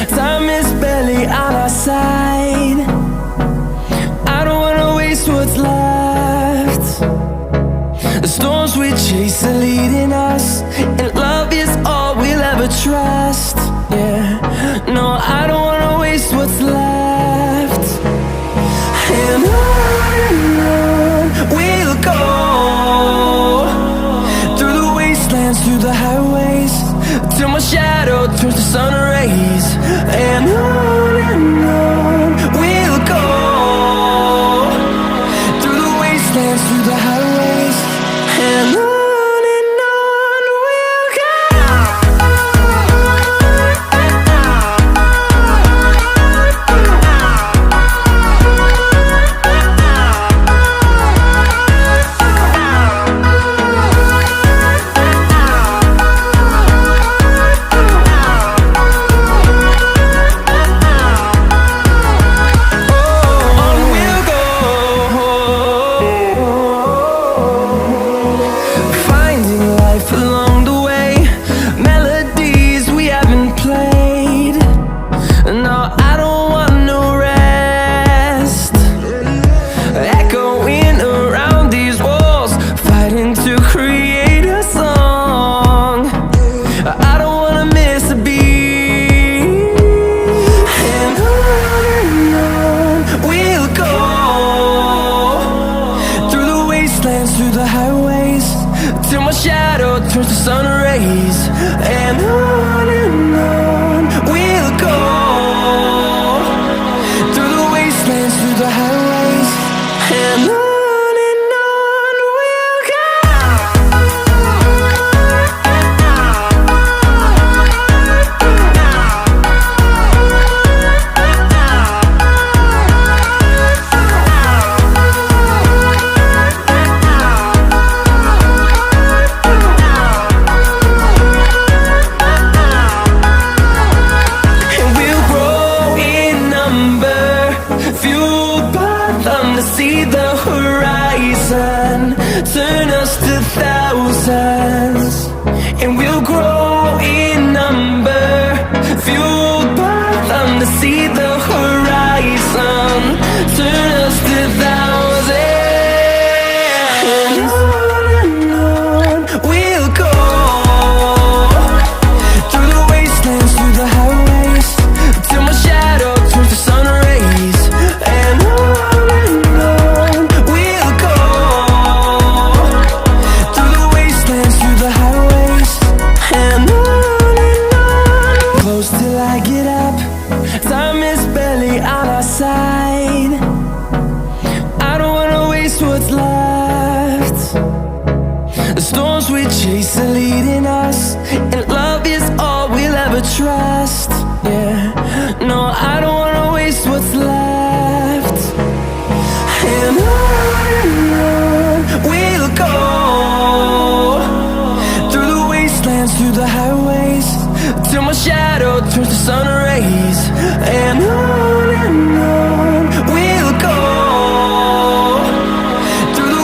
Time is barely on our side. I don't wanna waste what's left. The storms we chase are leading us, and love is all we'll ever trust. Yeah, no, I don't wanna waste what's left. And on we'll go, through the wastelands, through the highways, till my shadow turns to sun rays. And on we'll go, through the wastelands, through the highways, and on we'll go. Through the highways, till my shadow turns to sun rays. And on we'll go, through the wastelands, through the highways, and on we'll go. To see the horizon turn us to thousands, and we'll grow in number, fueled by them to see the